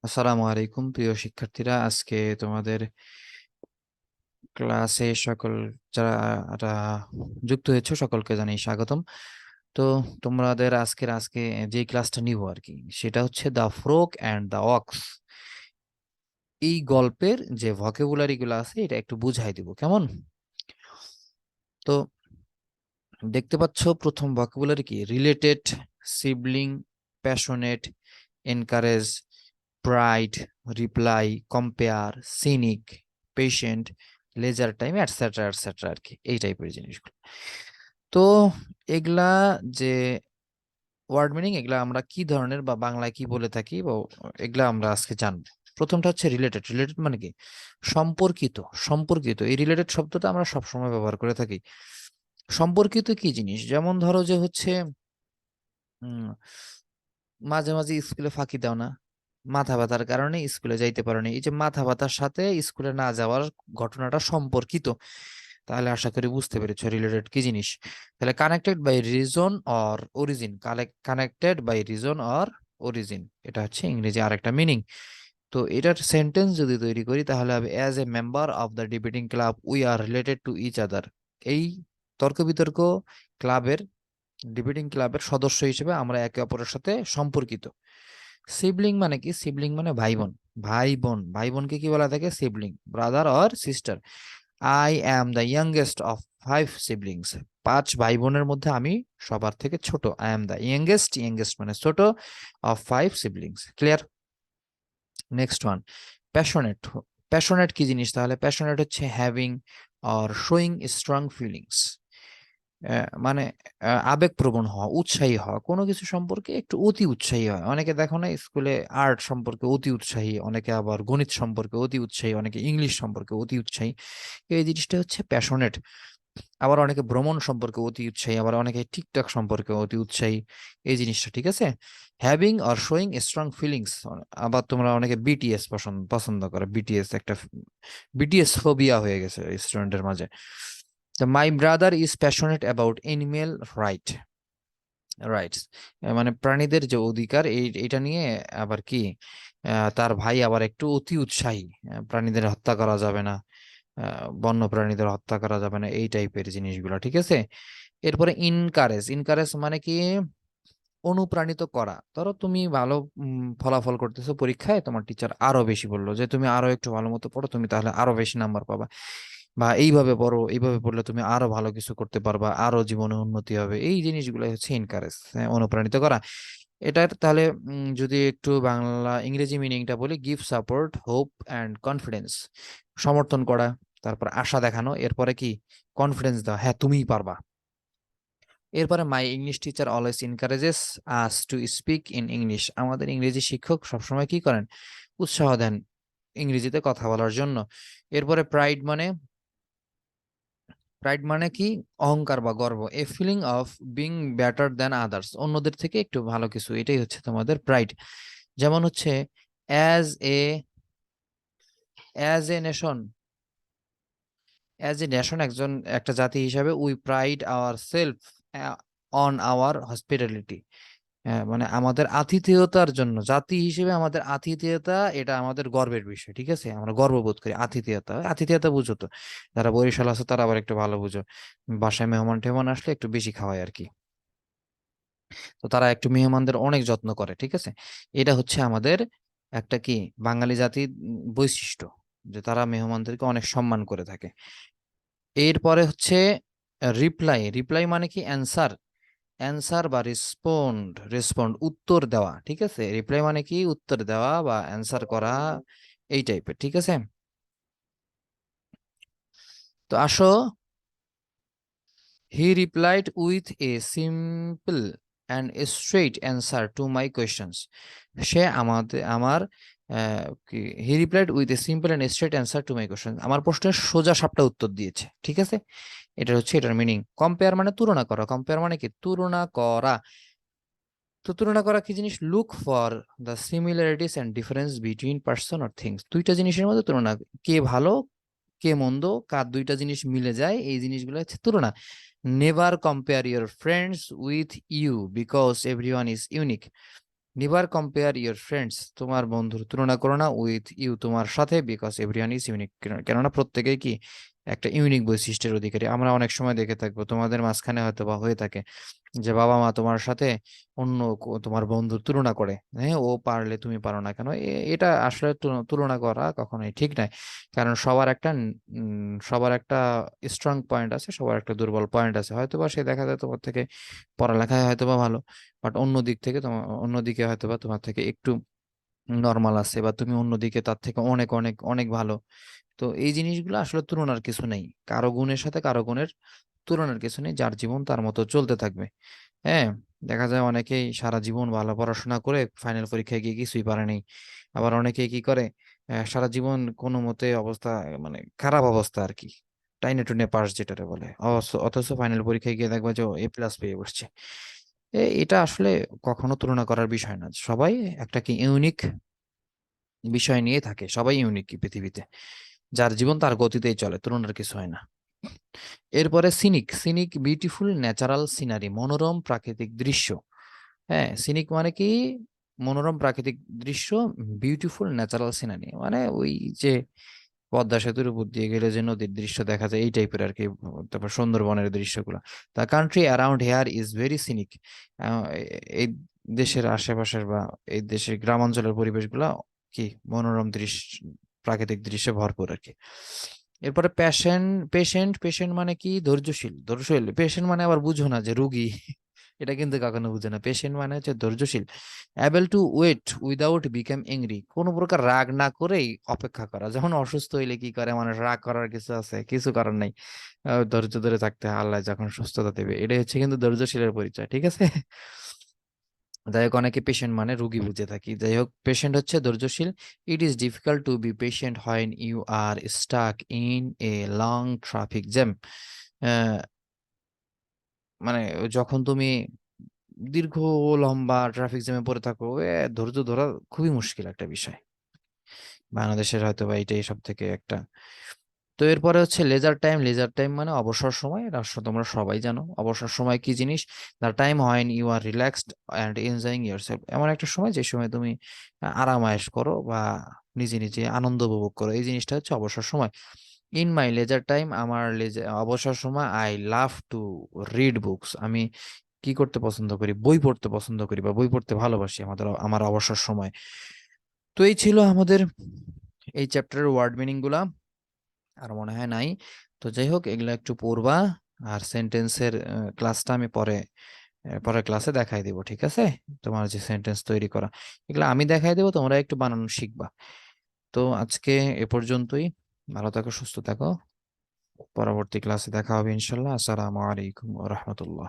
আসসালামু আলাইকুম প্রিয় শিক্ষার্থীরা। আজকে তোমাদের ক্লাসে সকল যারা যুক্ত হয়েছে সকলকে জানাই স্বাগতম। তো তোমাদের আজকে যে ক্লাসটা নিব আর কি, সেটা হচ্ছে the frog and the ox. এই গল্পের যে ভকেবুলারি গুলো আছে এটা একটু বুঝাই দিব, কেমন? তো দেখতে পাচ্ছ প্রথম ভকেবুলারি কি? Related, sibling, passionate, encourage, pride, reply, compare, cynic, patient, leisure time, etcetera etcetera আর কি, এই টাইপের জিনিসগুলো। তো এগুলা যে ওয়ার্ড মিনিং, এগুলা আমরা কি ধরনের বা বাংলায় কি বলে থাকি, বা এগুলা আমরা আজকে জানবো। প্রথমটা হচ্ছে রিলেটেড। রিলেটেড মানে কি? সম্পর্কিত। সম্পর্কিত, এই রিলেটেড শব্দটা আমরা সবসময় ব্যবহার করে থাকি। সম্পর্কিত কি জিনিস? যেমন ধরো যে হচ্ছে উম মাঝে মাঝে স্কুলে ফাঁকি দাও না, মাথা ব্যথার কারণে স্কুলে যাইতে পারো না, এই যে মাথা ব্যথার সাথে স্কুলে না যাওয়ার ঘটনাটা সম্পর্কিত। তাহলে আশা করি বুঝতে পেরেছো রিলেটেড কি জিনিস। তাহলে connected by reason or origin, connected by reason or origin, এটা হচ্ছে ইংরেজি আরেকটা মিনিং। তো এটার সেন্টেন্স যদি তৈরি করি তাহলে হবে as a member of the debating club we are related to each other. এই তর্ক বিতর্ক ক্লাবের, ডিবেটিং ক্লাবের সদস্য হিসেবে আমরা একে অপরের সাথে সম্পর্কিত। সিবলিং মানে কি? সিবলিং মানে ভাই বোন। ভাই বোন, ভাই বোনকে কি বলা থাকে? Sibling, brother or sister. I am the youngest of 5 siblings. 5 ভাই বোনের মধ্যে আমি সবার থেকে ছোট। I am the youngest, youngest মানে ছোট, of 5 siblings. Clear? Next one, passionate. Passionate কি জিনিস? তাহলে প্যাশনেট হচ্ছে having or showing strong feelings, মানে আবেগপ্রবণ হওয়া, উৎসাহী হওয়া, কোনো কিছু সম্পর্কে একটু অতি উৎসাহী হয়। অনেকে দেখো না স্কুলে আর্ট সম্পর্কে অতি উৎসাহী, অনেকে আবার গণিত সম্পর্কে অতি উৎসাহী, অনেকে ইংলিশ সম্পর্কে অতি উৎসাহী। এই জিনিসটা হচ্ছে প্যাশনেট। আবার অনেকে ভ্রমণ সম্পর্কে অতি উৎসাহী, আবার অনেকে টিকটক সম্পর্কে অতি উৎসাহী। এই জিনিসটা ঠিক আছে। Having or showing strong feelings. আবার তোমরা অনেকে বিটিএস পছন্দ পছন্দ করে। বিটিএস একটা, বিটিএস ফোবিয়া হয়ে গেছে স্টুডেন্টের মাঝে। তো my brother is passionate about animal rights, মানে প্রাণীদের যে অধিকার, এটা নিয়ে আবার কি তার ভাই আবার একটু অতি উৎসাহী। প্রাণীদের হত্যা করা যাবে না, বন্য প্রাণীদের হত্যা করা যাবে না, এই টাইপের জিনিসগুলো ঠিক আছে। এরপরে ইনকারেজ। ইনকারেজ মানে কি? অনুপ্রাণিত করা। ধরো তুমি ভালো ফলাফল করতেছো পরীক্ষায়, তোমার টিচার আরো বেশি বললো যে তুমি আরো একটু ভালো মতো পড়ো, তুমি তাহলে আরো বেশি নাম্বার পাবা, বা এইভাবে পড়ো, এইভাবে পড়লে তুমি আরো ভালো কিছু করতে পারবা, আরো জীবনে উন্নতি হবে। এই জিনিসগুলো হচ্ছে এনকারেজ, অনুপ্রাণিত করা। এটার তাহলে যদি একটু বাংলা ইংরেজি মিনিংটা বলি, give support, hope and confidence. সমর্থন করা, তারপর আশা দেখানো, এরপরে কি? কনফিডেন্স দেওয়া, হ্যাঁ তুমিই পারবা। এরপরে my English teacher always encourages us to speak in English. আমাদের ইংরেজি শিক্ষক সবসময় কি করেন? উৎসাহ দেন ইংরেজিতে কথা বলার জন্য। এরপরে প্রাইড মানে কি? অহংকার বা গর্ব। A feeling of being better than others, অন্যদের থেকে একটু ভালো কিছু, এটাই হচ্ছে তোমাদের প্রাইড। যেমন হচ্ছে as a as a nation, একজন একটা জাতি হিসাবে we pride our self on our hospitality. মানে আমাদের আতিথেয়তার জন্য, জাতি হিসেবে আমাদের আতিথেয়তা, এটা আমাদের গর্বের বিষয় ঠিক আছে। আমরা গর্ববোধ করি আতিথেয়তা। আতিথেয়তা বুঝো তো, যারা বরিশাল আছে তারা আবার একটু ভালো বুঝো। বাসায় মেহমান টেহমান আসলে একটু বেশি খাওয়ায় আর কি। তো তারা একটু মেহমানদের অনেক যত্ন করে ঠিক আছে। এটা হচ্ছে আমাদের একটা কি, বাঙালি জাতির বৈশিষ্ট্য, যে তারা মেহমানদেরকে অনেক সম্মান করে থাকে। এরপরে হচ্ছে রিপ্লাই। রিপ্লাই মানে কি? অ্যান্সার। অ্যান্সার বা রেসপন্ড উত্তর দেওয়া ঠিক আছে। রিপ্লাই মানে কি? উত্তর দেওয়া বা অ্যান্সার করা, এই টাইপের ঠিক আছে। তো আসো, he replied with a simple and straight answer to my questions. সে আমার he replied with a simple and straight answer to my question, আমার প্রশ্নের সোজা সাপটা উত্তর দিয়েছে ঠিক আছে। এটা হচ্ছে এটার মিনিং। কম্পেয়ার মানে তুলনা করা। কম্পেয়ার মানে কি? তুলনা করা। তো তুলনা করা কি জিনিস? Look for the similarities and difference between person or things. দুইটা জিনিসের মধ্যে তুলনা, কে ভালো কে মন্দ, কার দুইটা জিনিস মিলে যায়, এই জিনিসগুলো হচ্ছে তুলনা। Never compare your friends with you because everyone is unique. Never compare your friends, তোমার বন্ধুর তুলনা করো না উইথ ইউ, তোমার সাথে, বিকজ এভরিওয়ান ইজ ইউনিক, কেননা প্রত্যেকেই কি একটা ইউনিক বৈশিষ্ট্যের অধিকারী। আমরা অনেক সময় দেখে থাকবো, তোমাদের মাঝখানে হয়তো বা হয়ে থাকে যে বাবা মা তোমার সাথে অন্য তোমার বন্ধুর তুলনা করে, হ্যাঁ ও পারলে তুমি পারো না কেন। এটা আসলে তুলনা করা কখনোই ঠিক নয়। কারণ সবার একটা স্ট্রং পয়েন্ট আছে, সবার একটা দুর্বল পয়েন্ট আছে। হয়তো বা সে দেখা যায় তোমার থেকে পড়ালেখায় হয়তো বা ভালো, বাট অন্য দিক থেকে তোমার অন্যদিকে হয়তো বা তোমার থেকে একটু নর্মাল আছে, বা তুমি অন্যদিকে তার থেকে অনেক অনেক অনেক ভালো। তো এই জিনিসগুলো আসলে তুলনার কিছু নেই, কারো গুণের সাথে কারো গুণের তুলনার কিছু নেই, যার জীবন তার মতো চলতে থাকবে। হ্যাঁ, দেখা যায় অনেকেই সারা জীবন ভালো পড়াশোনা করে ফাইনাল পরীক্ষায় গিয়ে কিছুই পারেনি। আবার অনেকেই কি করে, সারা জীবন কোনো মতে অবস্থা, মানে খারাপ অবস্থা আর কি, টাইনে টুনে পাস যেটারে বলে, অথচ ফাইনাল পরীক্ষায় গিয়ে দেখবা যে A+ পেয়ে বসছে। এটা আসলে কখনো তুলনা করার বিষয় না। সবাই একটা কি ইউনিক বিষয় নিয়ে থাকে, সবাই ইউনিক পৃথিবীতে, যার জীবন তার গতিতেই চলে, তুলনার কিছু হয় না। এরপরে scenic, scenic beautiful natural scenery, মনোরম প্রাকৃতিক দৃশ্য। হ্যাঁ, সিনিক মানে কি, মনোরম প্রাকৃতিক দৃশ্য, বিউটিফুল ন্যাচারাল সিনারি মানে ওই যে পদ্মা সেতুর উপর দিয়ে গেলে যে নদীর দৃশ্য দেখা যায় এই টাইপের আর কি। তারপর সুন্দরবনের দৃশ্যগুলো। The country around here is very scenic, এই দেশের আশেপাশের বা এই দেশের গ্রামাঞ্চলের পরিবেশগুলো কি মনোরম দৃশ্য, প্রাকৃতিক দৃশ্যে ভরপুর আর কি। এরপরে পেশেন্ট, পেশেন্ট মানে কি, ধৈর্যশীল, ধৈর্যশীল। পেশেন্ট মানে আবার বুঝো না যে রুগী, এটা কিন্তু কখনো বুঝে না। পেশেন্ট মানে হচ্ছে ধৈর্যশীল। Able to wait without become angry, কোনো প্রকার রাগ না করেই অপেক্ষা করা। যেমন অসুস্থ হইলে কি করে মানুষ, রাগ করার কিছু আছে, কিছু করার নাই, ধৈর্য ধরে থাকতে হয়, আল্লাহ যখন সুস্থতা দেবে। এটাই হচ্ছে কিন্তু ধৈর্যশীলের পরিচয়, ঠিক আছে। যাই হোক, অনেকে পেশেন্ট মানে রুগী বুঝে থাকি। যাই হোক, পেশেন্ট হচ্ছে ধৈর্যশীল। It is difficult to be patient when you are stuck in a long traffic jam, মানে যখন তুমি দীর্ঘ লম্বা ট্রাফিক জ্যামে পড়ে থাকো, ধৈর্য ধরা খুবই মুশকিল একটা বিষয়। বাংলাদেশের হয়তো বা এটাই সব থেকে একটা। তো এরপরে হচ্ছে লেজার টাইম, লেজার টাইম মানে অবসর সময়। এটা আসলে তোমরা সবাই জানো অবসর সময় কি জিনিস। The time when you are relaxed and enjoying yourself, এমন একটা সময় যে সময় তুমি আরাম আয়েশ করো বা নিজে নিজে আনন্দ উপভোগ করো, এই জিনিসটা হচ্ছে অবসর সময়। ইন মাই লেজার টাইম, আমার অবসর সময়, I love to read books, আমি কি করতে পছন্দ করি, বই পড়তে পছন্দ করি বা বই পড়তে ভালোবাসি আমার অবসর সময়। তো এই ছিল আমাদের এই চ্যাপ্টারের ওয়ার্ড মিনিং গুলা, আর মনে হয় নাই। তো যাই হোক, এগুলো একটু পড়বা। আর সেন্টেন্সের ক্লাসটা আমি পরের ক্লাসে দেখাই দিব, ঠিক আছে। তোমার যে সেন্টেন্স তৈরি করা, এগুলো আমি দেখাই দেবো, তোমরা একটু বানানো শিখবা। তো আজকে এ পর্যন্তই। ভালো থাকো, সুস্থ থাকো। পরবর্তী ক্লাসে দেখা হবে ইনশাল্লাহ। আসসালামু আলাইকুম ওয়া রাহমাতুল্লাহ।